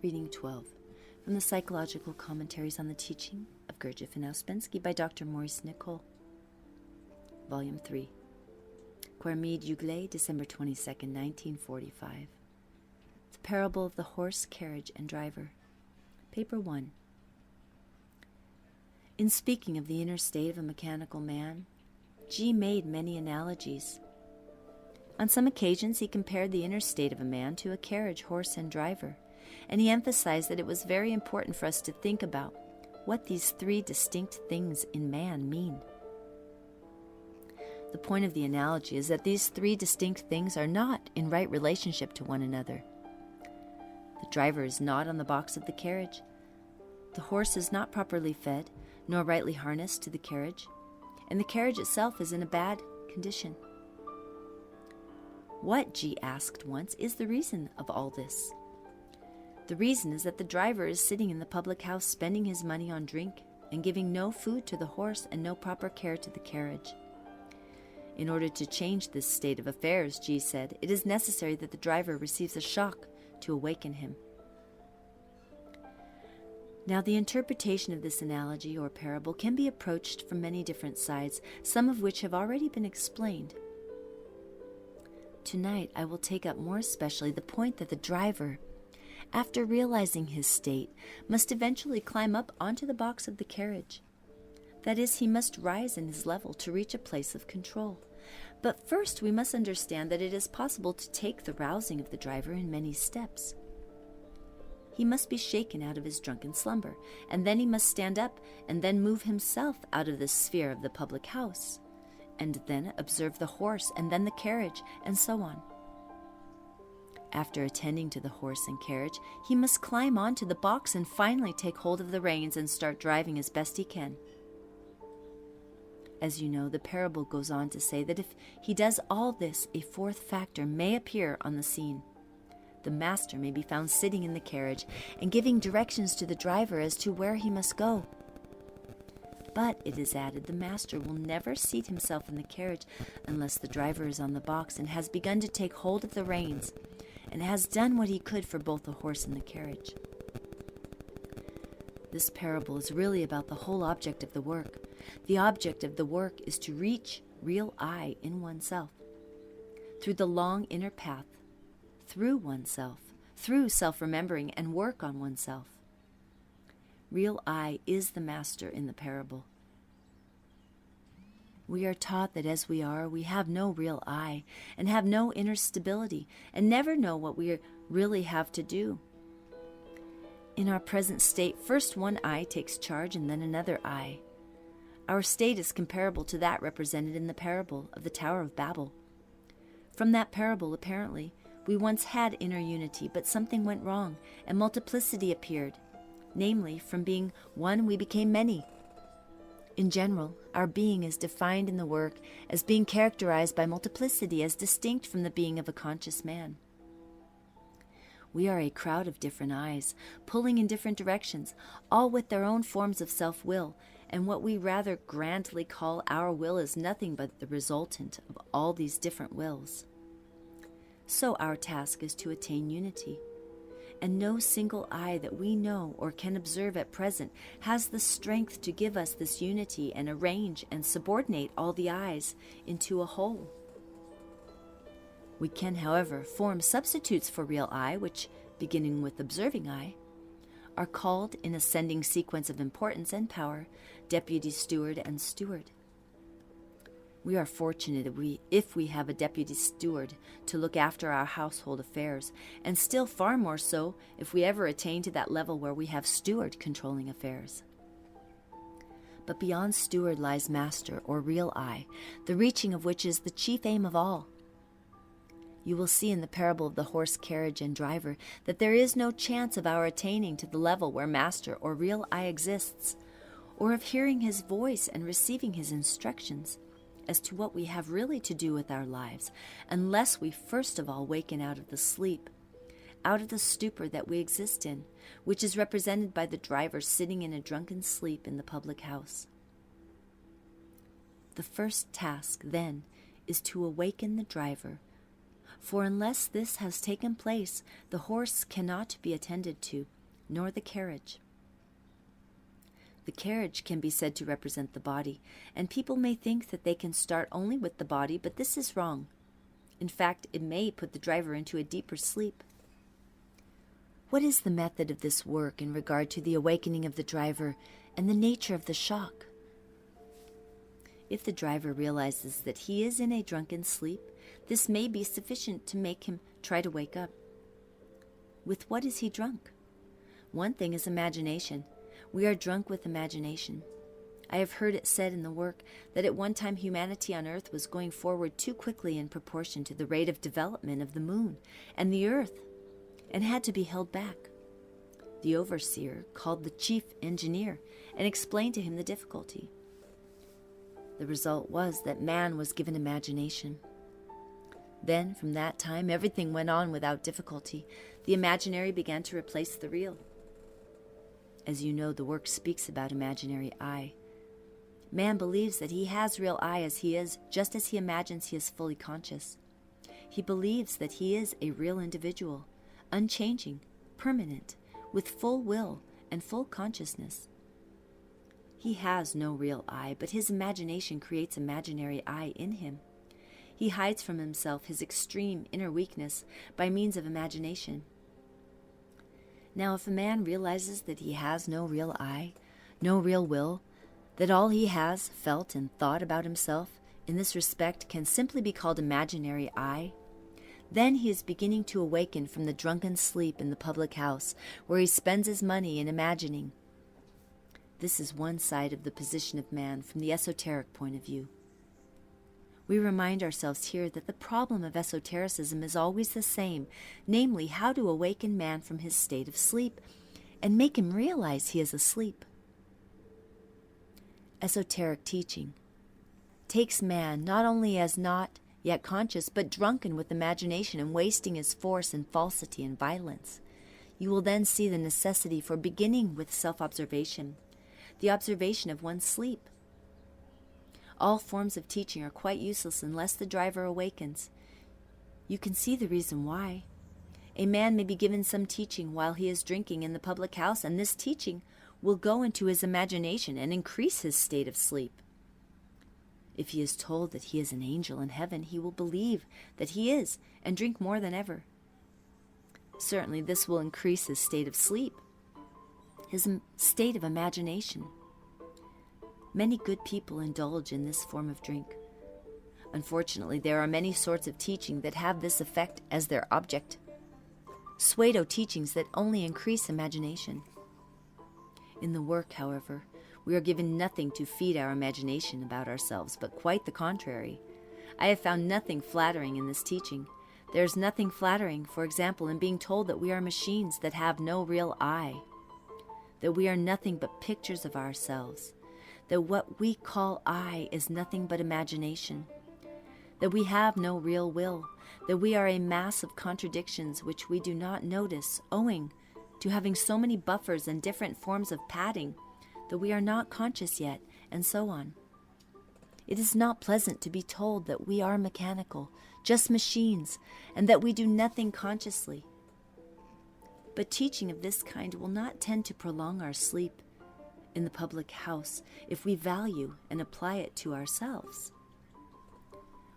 Reading 12 from the Psychological Commentaries on the Teaching of Gurdjieff and Ouspensky by Dr. Maurice Nicoll, Volume 3. Quarmide Uglé, December 22nd, 1945. The Parable of the Horse, Carriage, and Driver. Paper 1. In speaking of the inner state of a mechanical man, G made many analogies. On some occasions he compared the inner state of a man to a carriage, horse, and driver, and he emphasized that it was very important for us to think about what these three distinct things in man mean. The point of the analogy is that these three distinct things are not in right relationship to one another. The driver is not on the box of the carriage. The horse is not properly fed, nor rightly harnessed to the carriage, and the carriage itself is in a bad condition. What, G asked once, is the reason of all this? The reason is that the driver is sitting in the public house spending his money on drink and giving no food to the horse and no proper care to the carriage. In order to change this state of affairs, G said, it is necessary that the driver receives a shock to awaken him. Now, the interpretation of this analogy or parable can be approached from many different sides, some of which have already been explained. Tonight, I will take up more especially the point that the driver, after realizing his state, must eventually climb up onto the box of the carriage. That is, he must rise in his level to reach a place of control. But first, we must understand that it is possible to take the rousing of the driver in many steps. He must be shaken out of his drunken slumber, and then he must stand up and then move himself out of the sphere of the public house, and then observe the horse and then the carriage, and so on. After attending to the horse and carriage, he must climb onto the box and finally take hold of the reins and start driving as best he can. As you know, the parable goes on to say that if he does all this, a fourth factor may appear on the scene. The master may be found sitting in the carriage and giving directions to the driver as to where he must go. But, it is added, the master will never seat himself in the carriage unless the driver is on the box and has begun to take hold of the reins and has done what he could for both the horse and the carriage. This parable is really about the whole object of the work. The object of the work is to reach real I in oneself, through the long inner path, through oneself, through self-remembering and work on oneself. Real I is the master in the parable. We are taught that as we are, we have no real I and have no inner stability and never know what we really have to do. In our present state, first one I takes charge and then another I. Our state is comparable to that represented in the parable of the Tower of Babel. From that parable, apparently, we once had inner unity, but something went wrong and multiplicity appeared. Namely, from being one, we became many. In general, our being is defined in the work as being characterized by multiplicity as distinct from the being of a conscious man. We are a crowd of different eyes, pulling in different directions, all with their own forms of self-will, and what we rather grandly call our will is nothing but the resultant of all these different wills. So our task is to attain unity. And no single I that we know or can observe at present has the strength to give us this unity and arrange and subordinate all the I's into a whole. We can, however, form substitutes for real I, which, beginning with observing I, are called, in ascending sequence of importance and power, deputy steward and steward. We are fortunate if we have a deputy steward to look after our household affairs, and still far more so if we ever attain to that level where we have steward controlling affairs. But beyond steward lies master, or real I, the reaching of which is the chief aim of all. You will see in the parable of the horse, carriage, and driver that there is no chance of our attaining to the level where master or real I exists, or of hearing his voice and receiving his instructions as to what we have really to do with our lives, unless we first of all waken out of the sleep, out of the stupor that we exist in, which is represented by the driver sitting in a drunken sleep in the public house. The first task, then, is to awaken the driver, For unless this has taken place, the horse cannot be attended to, nor the carriage. The carriage can be said to represent the body, and people may think that they can start only with the body, but this is wrong. In fact, it may put the driver into a deeper sleep. What is the method of this work in regard to the awakening of the driver and the nature of the shock? If the driver realizes that he is in a drunken sleep, this may be sufficient to make him try to wake up. With what is he drunk? One thing is imagination. We are drunk with imagination. I have heard it said in the work that at one time humanity on earth was going forward too quickly in proportion to the rate of development of the moon and the earth, and had to be held back. The overseer called the chief engineer and explained to him the difficulty. The result was that man was given imagination. Then, from that time, everything went on without difficulty. The imaginary began to replace the real. As you know, the work speaks about imaginary I. Man believes that he has real I as he is, just as he imagines he is fully conscious. He believes that he is a real individual, unchanging, permanent, with full will and full consciousness. He has no real I, but his imagination creates imaginary I in him. He hides from himself his extreme inner weakness by means of imagination. Now, if a man realizes that he has no real I, no real will, that all he has felt and thought about himself in this respect can simply be called imaginary I, then he is beginning to awaken from the drunken sleep in the public house where he spends his money in imagining. This is one side of the position of man from the esoteric point of view. We remind ourselves here that the problem of esotericism is always the same, namely how to awaken man from his state of sleep and make him realize he is asleep. Esoteric teaching takes man not only as not yet conscious, but drunken with imagination and wasting his force in falsity and violence. You will then see the necessity for beginning with self-observation, the observation of one's sleep. All forms of teaching are quite useless unless the driver awakens. You can see the reason why. A man may be given some teaching while he is drinking in the public house, and this teaching will go into his imagination and increase his state of sleep. If he is told that he is an angel in heaven, he will believe that he is and drink more than ever. Certainly this will increase his state of sleep, his state of imagination. Many good people indulge in this form of drink. Unfortunately, there are many sorts of teaching that have this effect as their object. Pseudo teachings that only increase imagination. In the work, however, we are given nothing to feed our imagination about ourselves, but quite the contrary. I have found nothing flattering in this teaching. There is nothing flattering, for example, in being told that we are machines that have no real I, that we are nothing but pictures of ourselves, that what we call I is nothing but imagination, that we have no real will, that we are a mass of contradictions which we do not notice, owing to having so many buffers and different forms of padding, that we are not conscious yet, and so on. It is not pleasant to be told that we are mechanical, just machines, and that we do nothing consciously. But teaching of this kind will not tend to prolong our sleep in the public house if we value and apply it to ourselves.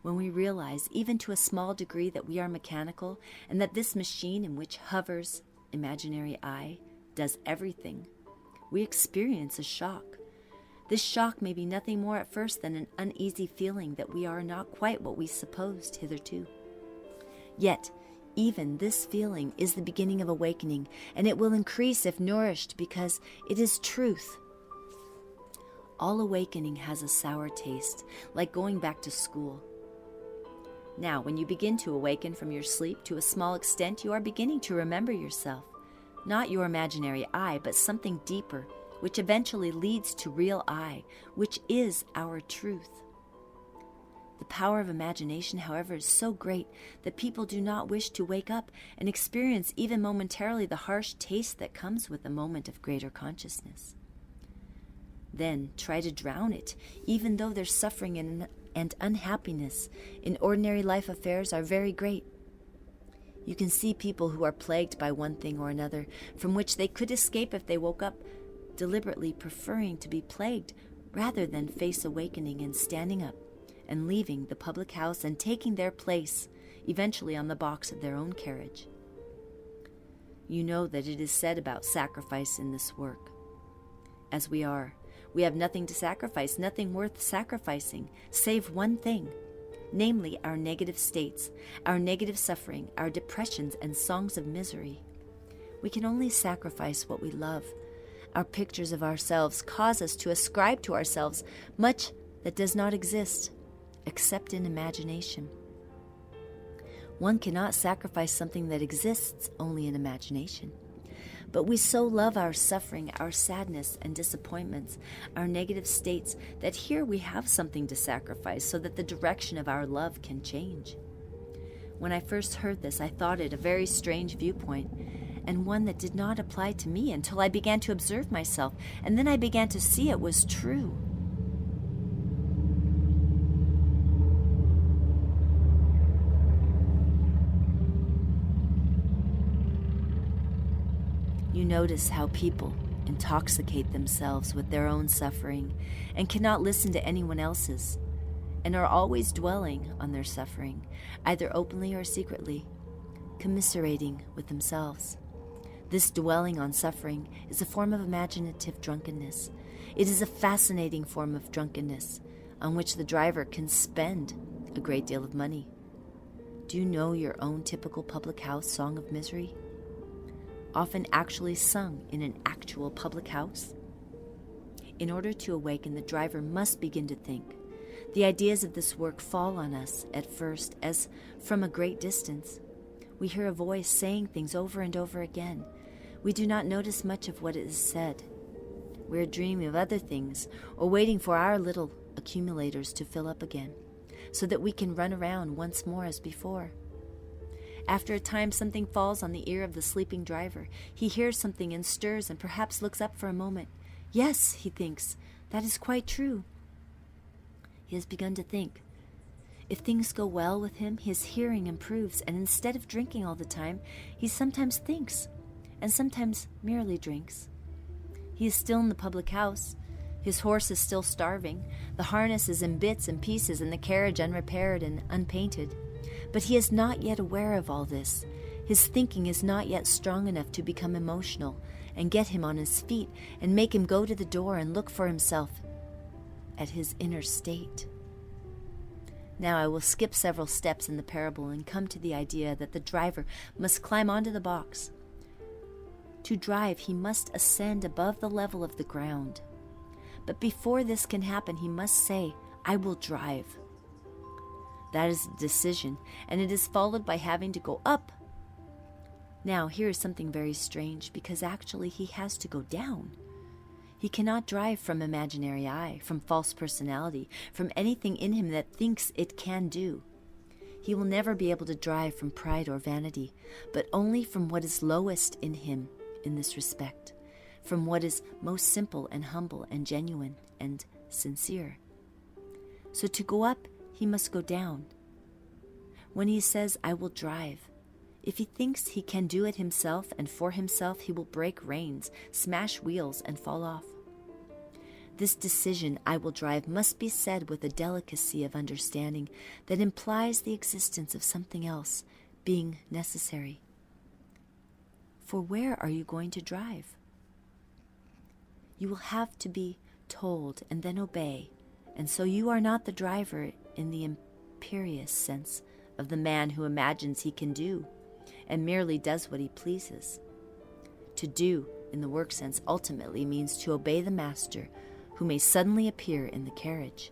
When we realize, even to a small degree, that we are mechanical and that this machine in which hovers imaginary I does everything, we experience a shock. This shock may be nothing more at first than an uneasy feeling that we are not quite what we supposed hitherto. Yet, even this feeling is the beginning of awakening, and it will increase if nourished, because it is truth. All awakening has a sour taste, like going back to school. Now, when you begin to awaken from your sleep, to a small extent, you are beginning to remember yourself. Not your imaginary I, but something deeper, which eventually leads to real I, which is our truth. The power of imagination, however, is so great that people do not wish to wake up and experience even momentarily the harsh taste that comes with a moment of greater consciousness. Then try to drown it, even though their suffering and unhappiness in ordinary life affairs are very great. You can see people who are plagued by one thing or another, from which they could escape if they woke up, deliberately preferring to be plagued rather than face awakening and standing up and leaving the public house and taking their place, eventually on the box of their own carriage. You know that it is said about sacrifice in this work. As we are, we have nothing to sacrifice, nothing worth sacrificing, save one thing, namely our negative states, our negative suffering, our depressions and songs of misery. We can only sacrifice what we love. Our pictures of ourselves cause us to ascribe to ourselves much that does not exist, except in imagination. One cannot sacrifice something that exists only in imagination. But we so love our suffering, our sadness and disappointments, our negative states, that here we have something to sacrifice so that the direction of our love can change. When I first heard this, I thought it a very strange viewpoint, and one that did not apply to me until I began to observe myself, and then I began to see it was true. You notice how people intoxicate themselves with their own suffering and cannot listen to anyone else's, and are always dwelling on their suffering, either openly or secretly, commiserating with themselves. This dwelling on suffering is a form of imaginative drunkenness. It is a fascinating form of drunkenness on which the driver can spend a great deal of money. Do you know your own typical public house song of misery? Often actually sung in an actual public house? In order to awaken, the driver must begin to think. The ideas of this work fall on us at first as from a great distance. We hear a voice saying things over and over again. We do not notice much of what is said. We are dreaming of other things or waiting for our little accumulators to fill up again, so that we can run around once more as before. After a time, something falls on the ear of the sleeping driver. He hears something and stirs and perhaps looks up for a moment. Yes, he thinks, that is quite true. He has begun to think. If things go well with him, his hearing improves, and instead of drinking all the time, he sometimes thinks, and sometimes merely drinks. He is still in the public house. His horse is still starving. The harness is in bits and pieces, and the carriage unrepaired and unpainted. But he is not yet aware of all this. His thinking is not yet strong enough to become emotional and get him on his feet and make him go to the door and look for himself at his inner state. Now I will skip several steps in the parable and come to the idea that the driver must climb onto the box. To drive, he must ascend above the level of the ground. But before this can happen, he must say, "I will drive." That is a decision, and it is followed by having to go up. Now, here is something very strange, because actually he has to go down. He cannot drive from imaginary I, from false personality, from anything in him that thinks it can do. He will never be able to drive from pride or vanity, but only from what is lowest in him in this respect, from what is most simple and humble and genuine and sincere. So to go up, he must go down. When he says, "I will drive," if he thinks he can do it himself and for himself, he will break reins, smash wheels, and fall off. This decision, "I will drive," must be said with a delicacy of understanding that implies the existence of something else being necessary. For where are you going to drive? You will have to be told and then obey, and so you are not the driver in the imperious sense of the man who imagines he can do and merely does what he pleases. To do, in the work sense, ultimately means to obey the master who may suddenly appear in the carriage.